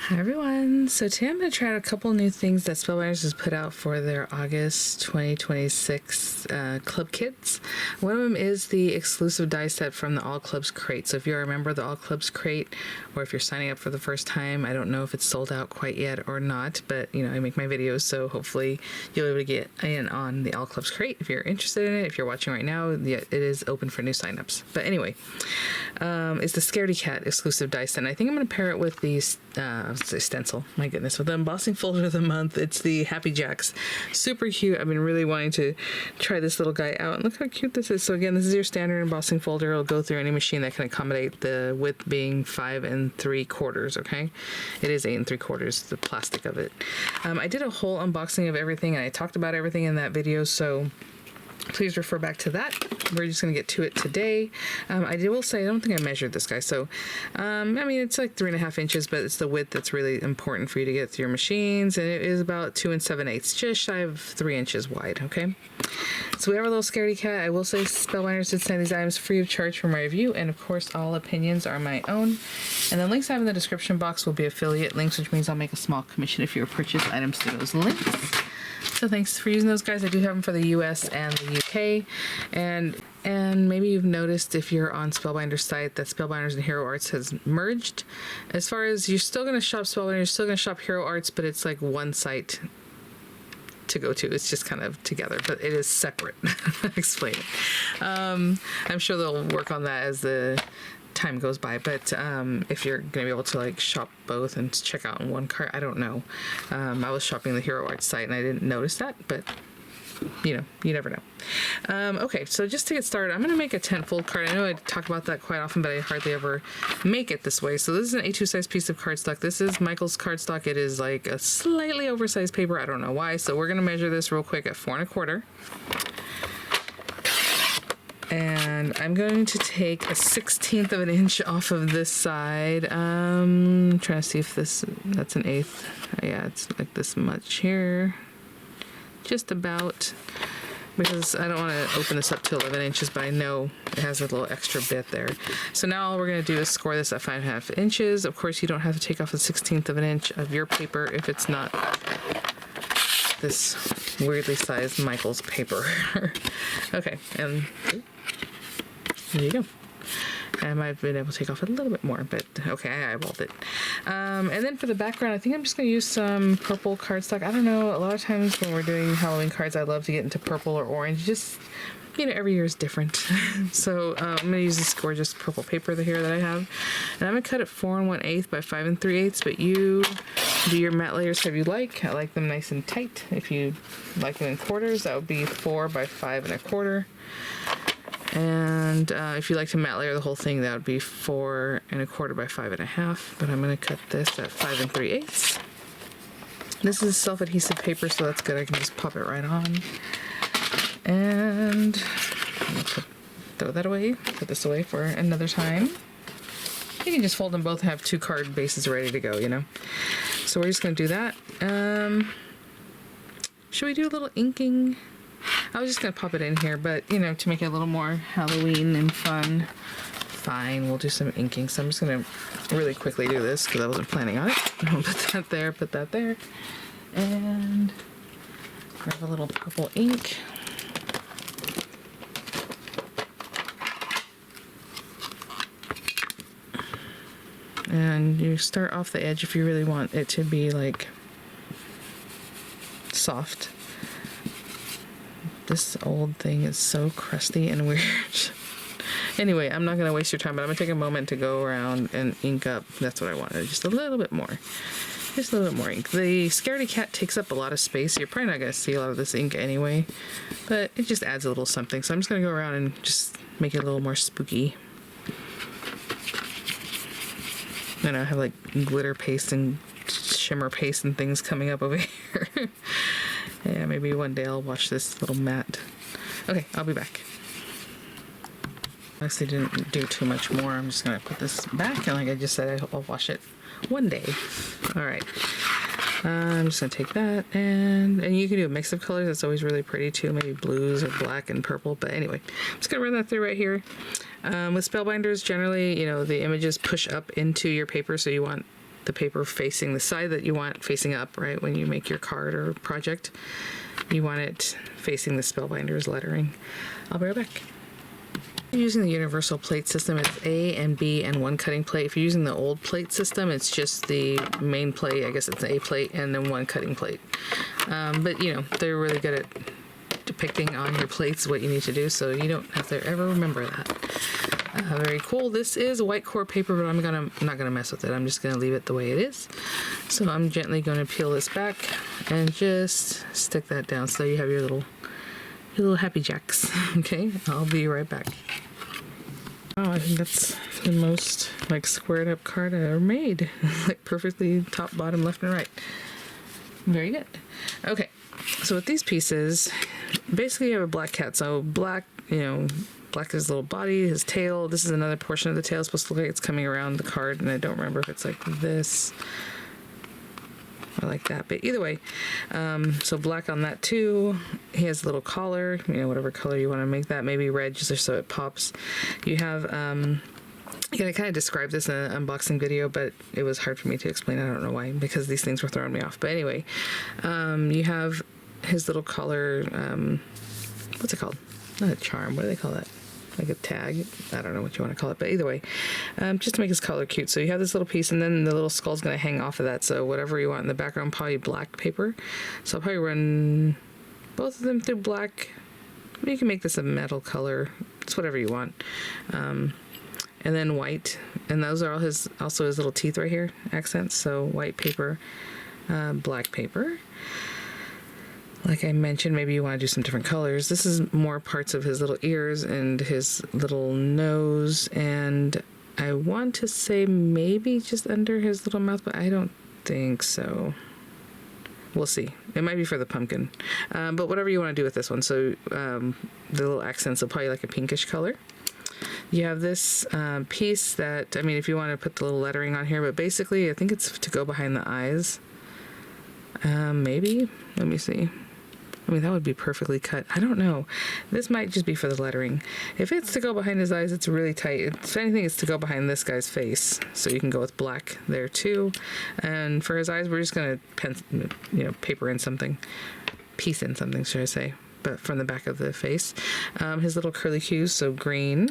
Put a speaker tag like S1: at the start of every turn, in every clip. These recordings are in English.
S1: Hi everyone, so today I'm going to try out a couple new things that Spellbinders has put out for their August 2026 club kits. One of them is the exclusive die set from the All Clubs crate. So if you're a member of the All Clubs crate, or if you're signing up for the first time, I don't know if it's sold out quite yet or not, but you know, I make my videos, so hopefully you'll be able to get in on the All Clubs crate if you're interested in it. If you're watching right now, it is open for new signups. But anyway, it's the Scaredy Cat exclusive die set, and I think I'm going to pair it with these stencil, my goodness, with the embossing folder of the month. It's the Happy Jacks. Super cute. I've been really wanting to try this little guy out, and look how cute this is. So again, this is your standard embossing folder. It'll go through any machine that can accommodate the width being 5 3/4. Okay, it is 8 3/4, the plastic of it. I did a whole unboxing of everything, and I talked about everything in that video, so please refer back to that. We're just going to get to it today. I will say, I don't think I measured this guy. So, I mean, it's like 3.5 inches, but it's the width that's really important for you to get through your machines. And it is about 2 7/8, just shy of 3 inches wide. Okay. So we have our little Scaredy Cat. I will say Spellbinders did send these items free of charge for my review. And of course, all opinions are my own. And the links I have in the description box will be affiliate links, which means I'll make a small commission if you purchase items through those links. So thanks for using those, guys. I do have them for the US and the UK. And maybe you've noticed if you're on Spellbinders site that Spellbinders and Hero Arts has merged. As far as you're still going to shop Spellbinders, you're still going to shop Hero Arts, but it's like one site to go to. It's just kind of together, but it is separate. Explain it. I'm sure they'll work on that as the time goes by, but if you're gonna be able to like shop both and check out in one cart, I don't know. I was shopping the Hero Arts site and I didn't notice that, but you know, you never know. Okay, so just to get started, I'm gonna make a 10-fold card. I know I talk about that quite often, but I hardly ever make it this way. So this is an A2 size piece of cardstock. This is Michael's cardstock. It is like a slightly oversized paper. I don't know why. So we're gonna measure this real quick at 4 1/4. And I'm going to take a 1/16 of an inch off of this side. Trying to see if that's an 1/8. Yeah, it's like this much here. Just about. Because I don't want to open this up to 11 inches, but I know it has a little extra bit there. So now all we're going to do is score this at 5 1/2 inches. Of course, you don't have to take off a 1/16 of an inch of your paper if it's not this weirdly sized Michael's paper. Okay, and there you go. I might have been able to take off a little bit more, but okay, I eyeballed it. And then for the background, I think I'm just going to use some purple cardstock. I don't know, a lot of times when we're doing Halloween cards, I love to get into purple or orange. Just, you know, every year is different. So I'm going to use this gorgeous purple paper here that I have. And I'm going to cut it 4 1/8 by 5 3/8, but you do your matte layers however you like. I like them nice and tight. If you like them in quarters, that would be 4 by 5 1/4. And if you like to matte layer the whole thing, that would be 4 1/4 by 5 1/2. But I'm going to cut this at 5 3/8. This is self-adhesive paper, so that's good. I can just pop it right on. And I'm going to throw that away. Put this away for another time. You can just fold them both and have 2 card bases ready to go, you know. So we're just going to do that. Should we do a little inking? I was just going to pop it in here, but, you know, to make it a little more Halloween and fun, fine, we'll do some inking. So I'm just going to really quickly do this because I wasn't planning on it. I'll put that there, and grab a little purple ink. And you start off the edge if you really want it to be like soft. This old thing is so crusty and weird. Anyway, I'm not going to waste your time, but I'm going to take a moment to go around and ink up. That's what I wanted, just a little bit more. Just a little bit more ink. The Scaredy Cat takes up a lot of space. You're probably not going to see a lot of this ink anyway, but it just adds a little something. So I'm just going to go around and just make it a little more spooky. And I have like glitter paste and shimmer paste and things coming up over here. Yeah, maybe one day I'll wash this little mat. Okay, I'll be back. Honestly, didn't do too much more. I'm just gonna put this back, and like I just said, I'll wash it one day. All right. I'm just gonna take that, and you can do a mix of colors. That's always really pretty too. Maybe blues or black and purple. But anyway, I'm just gonna run that through right here. With Spellbinders, generally, you know, the images push up into your paper, so you want the paper facing the side that you want facing up, right? When you make your card or project, you want it facing the Spellbinders lettering. I'll be right back. Using the universal plate system, it's A and B and one cutting plate. If you're using the old plate system, it's just the main plate. I guess it's an A plate and then one cutting plate. But you know, they're really good at depicting on your plates what you need to do, so you don't have to ever remember that. Very cool. This is white core paper, but I'm not gonna mess with it. I'm just gonna leave it the way it is. So I'm gently gonna peel this back and just stick that down so you have your little happy jacks. Okay, I'll be right back. Oh, I think that's the most like squared up card I ever made. Like perfectly top, bottom, left, and right. Very good. Okay, so with these pieces, basically you have a black cat. So black, you know, black is his little body, his tail. This is another portion of the tail. It's supposed to look like it's coming around the card, and I don't remember if it's like this or like that, but either way, so black on that too. He has a little collar, you know, whatever color you want to make that, maybe red just so it pops. You have I kind of described this in an unboxing video, but it was hard for me to explain. I don't know why, because these things were throwing me off. But anyway, you have his little collar, what's it called? Not a charm, what do they call that? Like a tag, I don't know what you want to call it, but either way, just to make his collar cute. So you have this little piece, and then the little skull's going to hang off of that. So whatever you want in the background, probably black paper. So I'll probably run both of them through black. You can make this a metal color. It's whatever you want. And then white, and those are all also his little teeth right here, accents. So white paper, black paper. Like I mentioned, maybe you want to do some different colors. This is more parts of his little ears and his little nose, and I want to say maybe just under his little mouth, but I don't think so. We'll see. It might be for the pumpkin. But whatever you want to do with this one. So the little accents are probably like a pinkish color. You have this piece that, I mean, if you want to put the little lettering on here, but basically I think it's to go behind the eyes. Maybe. Let me see. I mean, that would be perfectly cut. I don't know. This might just be for the lettering. If it's to go behind his eyes, it's really tight. If anything, it's to go behind this guy's face. So you can go with black there too. And for his eyes, we're just going to paper in something. Piece in something, should I say. But from the back of the face. His little curly cues, so green,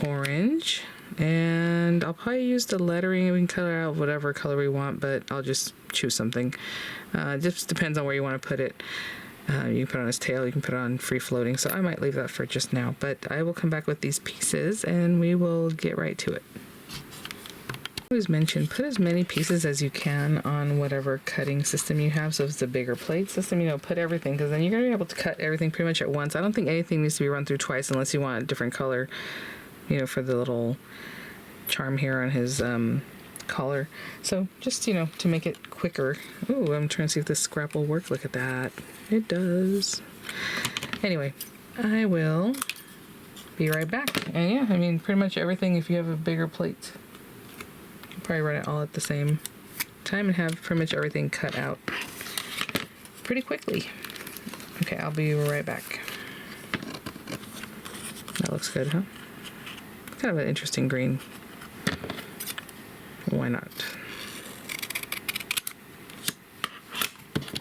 S1: orange, and I'll probably use the lettering. We can color out whatever color we want, but I'll just choose something. Just depends on where you want to put it. You can put it on his tail, you can put it on free floating, so I might leave that for just now, but I will come back with these pieces and we will get right to it. I always mention, put as many pieces as you can on whatever cutting system you have. So if it's a bigger plate system, put everything, because then you're going to be able to cut everything pretty much at once. I don't think anything needs to be run through twice unless you want a different color, for the little charm here on his collar. So just, to make it quicker. Ooh, I'm trying to see if this scrap will work. Look at that. It does. Anyway, I will be right back. And yeah, pretty much everything, if you have a bigger plate, you probably run it all at the same time and have pretty much everything cut out pretty quickly. Okay, I'll be right back. That looks good, huh? Kind of an interesting green. Why not?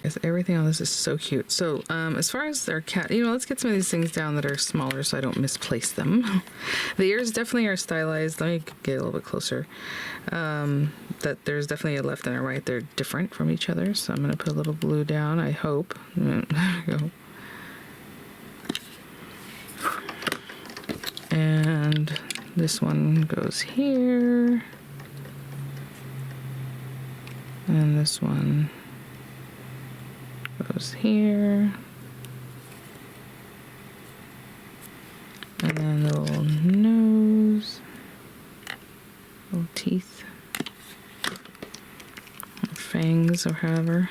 S1: Yes, everything on this is so cute. So as far as their cat, let's get some of these things down that are smaller so I don't misplace them. The ears definitely are stylized. Let me get a little bit closer. That there's definitely a left and a right. They're different from each other. So I'm going to put a little blue down, I hope. There we go. And this one goes here. And this one goes here. And then the little nose, little teeth, or fangs, or however.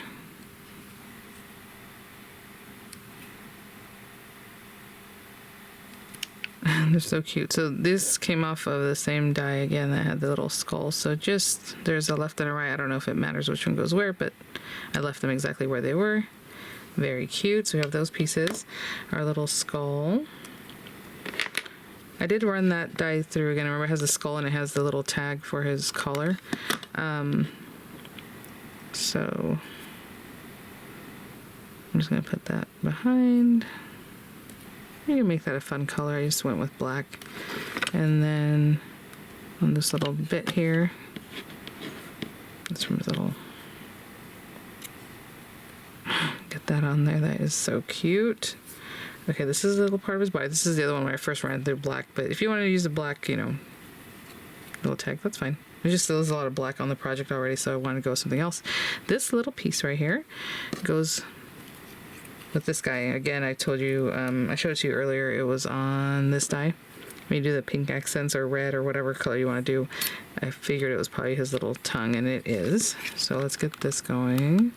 S1: They're so cute. So this came off of the same die again that had the little skull. So just, there's a left and a right. I don't know if it matters which one goes where, but I left them exactly where they were. Very cute. So we have those pieces. Our little skull. I did run that die through again. Remember, it has a skull and it has the little tag for his collar. So I'm just going to put that behind. You can make that a fun color. I just went with black. And then on this little bit here, it's from his little, get that on there. That is so cute. Okay, this is a little part of his body. This is the other one where I first ran through black, but if you want to use a black, you know, little tag, that's fine. There's just there's a lot of black on the project already, so I want to go with something else. This little piece right here goes with this guy. Again, I told you, I showed it to you earlier, it was on this die. When you do the pink accents or red or whatever color you want to do, I figured it was probably his little tongue, and it is. So let's get this going.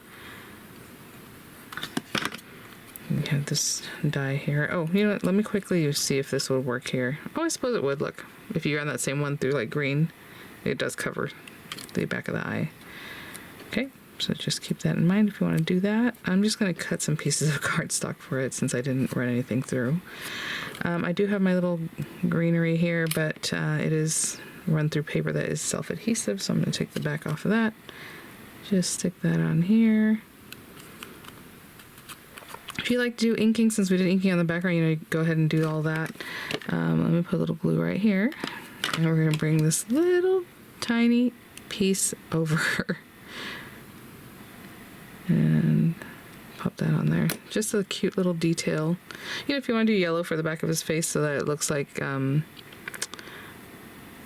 S1: We have this die here. Oh, you know what? Let me quickly see if this would work here. Oh, I suppose it would. Look, if you run that same one through like green, it does cover the back of the eye. Okay, so just keep that in mind if you want to do that. I'm just going to cut some pieces of cardstock for it since I didn't run anything through. I do have my little greenery here, but it is run through paper that is self-adhesive, so I'm going to take the back off of that. Just stick that on here. If you like to do inking, since we did inking on the background, you know, go ahead and do all that. Let me put a little glue right here. And we're going to bring this little tiny piece over and pop that on there. Just a cute little detail. You know, if you want to do yellow for the back of his face so that it looks like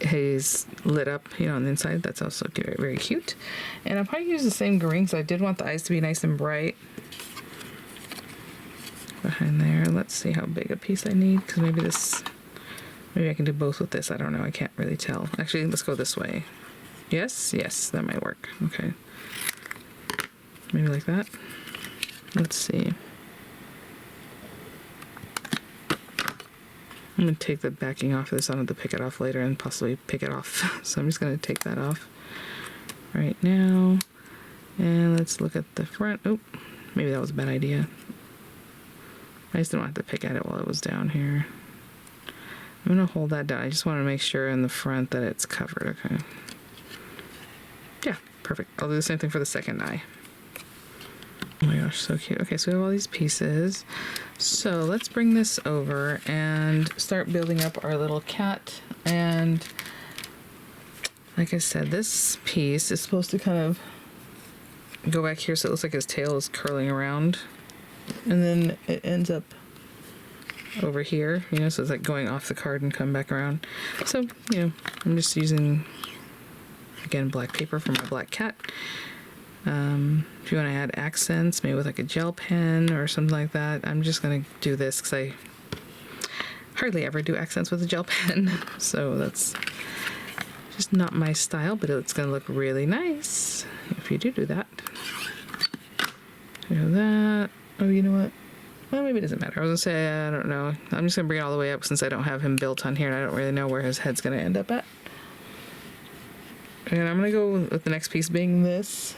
S1: he's lit up, you know, on the inside, that's also very, very cute. And I'll probably use the same green because I did want the eyes to be nice and bright. Behind there, let's see how big a piece I need, because maybe I can do both with this. I don't know, I can't really tell. Actually, let's go this way. Yes, that might work. Okay, maybe like that. Let's see. I'm gonna take the backing off of this. I don't have to pick it off later and possibly pick it off. So I'm just gonna take that off right now. And let's look at the front. Oh, maybe that was a bad idea. I just don't have to pick at it while it was down here. I'm going to hold that down. I just want to make sure in the front that it's covered. Okay. Yeah, perfect. I'll do the same thing for the second eye. Oh my gosh, so cute. Okay, so we have all these pieces. So let's bring this over and start building up our little cat. And like I said, this piece is supposed to kind of go back here so it looks like his tail is curling around. And then it ends up over here, you know, so it's like going off the card and come back around. So, you know, I'm just using, again, black paper for my black cat. If you want to add accents, maybe with like a gel pen or something like that, I'm just going to do this because I hardly ever do accents with a gel pen. So that's just not my style, but it's going to look really nice if you do that. Do that. Oh, you know what? Well, maybe it doesn't matter. I was gonna say, I don't know. I'm just gonna bring it all the way up since I don't have him built on here and I don't really know where his head's gonna end up at. And I'm gonna go with the next piece being this.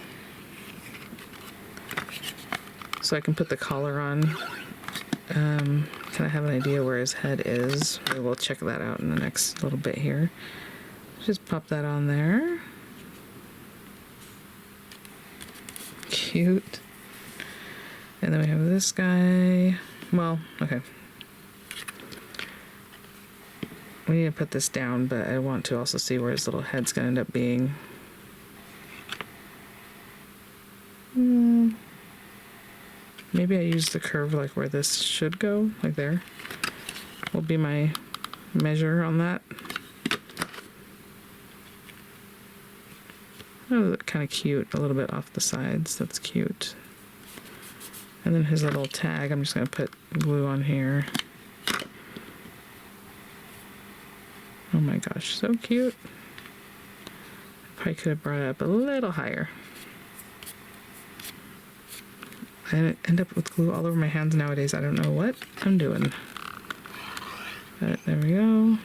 S1: So I can put the collar on. Kind of have an idea where his head is. Maybe we'll check that out in the next little bit here. Just pop that on there. Cute. And then we have this guy. Well, okay. We need to put this down, but I want to also see where his little head's going to end up being. Maybe I use the curve like where this should go, like there. Will be my measure on that. Oh, kind of cute, a little bit off the sides. That's cute. And then his little tag, I'm just going to put glue on here. Oh my gosh, so cute. Probably could have brought it up a little higher. I end up with glue all over my hands nowadays. I don't know what I'm doing. But there we go.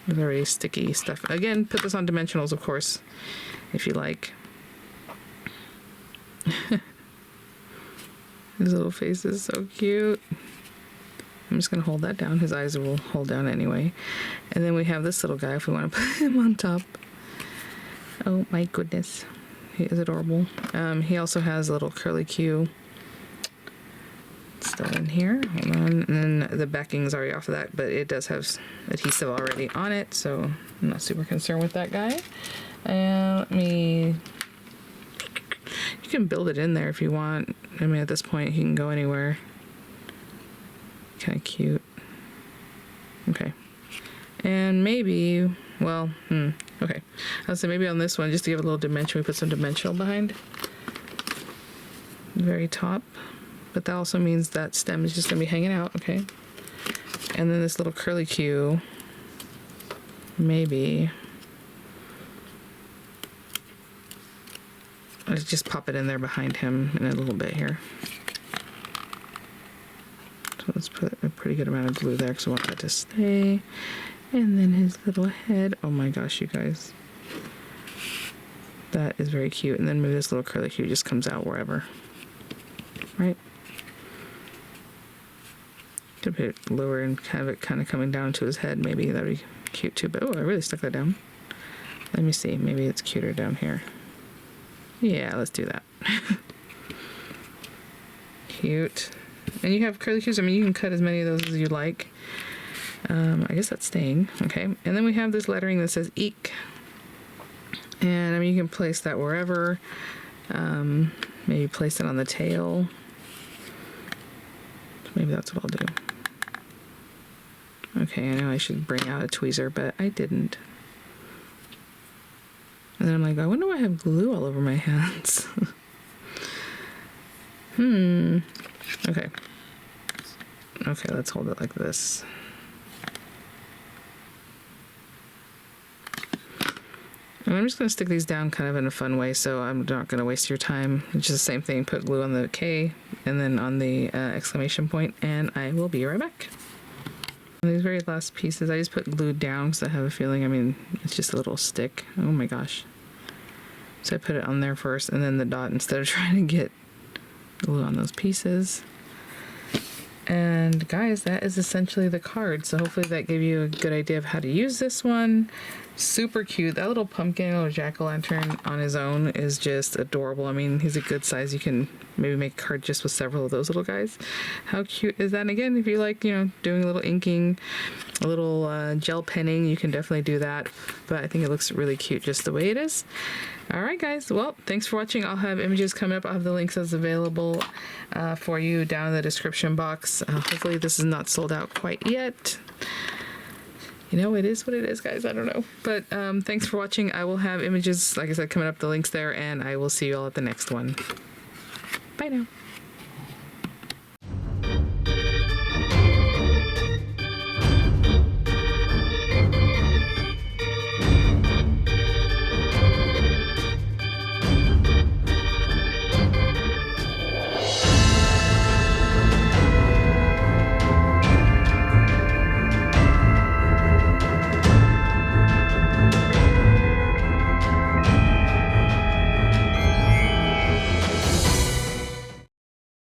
S1: There's already sticky stuff. Again, put this on dimensionals, of course, if you like. His little face is so cute. I'm just going to hold that down. His eyes will hold down anyway. And then we have this little guy if we want to put him on top. Oh my goodness. He is adorable. He also has a little curly Q still in here. Hold on. And then the backing is already off of that, but it does have adhesive already on it, so I'm not super concerned with that guy. And let me... You can build it in there if you want. I mean, at this point, he can go anywhere. Kind of cute. Okay. And maybe, well, okay. I'll say maybe on this one, just to give it a little dimension, we put some dimensional behind the very top. But that also means that stem is just going to be hanging out, okay? And then this little curly Q, maybe. Let's just pop it in there behind him in a little bit here. So let's put a pretty good amount of glue there because we want that to stay. And then his little head. Oh my gosh, you guys. That is very cute. And then maybe this little curly Q just comes out wherever. Right? Could put it lower and have it kind of coming down to his head. Maybe that'd be cute too. But oh, I really stuck that down. Let me see. Maybe it's cuter down here. Yeah, let's do that. Cute. And you have curly Qs. I mean, you can cut as many of those as you like. I guess that's staying. Okay. And then we have this lettering that says Eek. And I mean, you can place that wherever. Maybe place it on the tail. Maybe that's what I'll do. Okay, I know I should bring out a tweezer, but I didn't. And then I'm like, I wonder why I have glue all over my hands. Okay. Okay, let's hold it like this. And I'm just going to stick these down kind of in a fun way, so I'm not going to waste your time. It's just the same thing, put glue on the K and then on the exclamation point, and I will be right back. And these very last pieces, I just put glue down because I have a feeling, I mean, it's just a little stick. Oh my gosh. So I put it on there first and then the dot instead of trying to get glue on those pieces. And guys, that is essentially the card. So hopefully that gave you a good idea of how to use this one. Super cute. That little pumpkin or jack-o'-lantern on his own is just adorable. I mean, he's a good size. You can maybe make a card just with several of those little guys. How cute is that? And again, if you like, you know, doing a little inking, a little gel penning, you can definitely do that. But I think it looks really cute just the way it is. All right, guys. Well, thanks for watching. I'll have images coming up. I'll have the links as available for you down in the description box. Hopefully this is not sold out quite yet. You know, it is what it is, guys. I don't know. But thanks for watching. I will have images, like I said, coming up, the links there, and I will see you all at the next one. Bye now.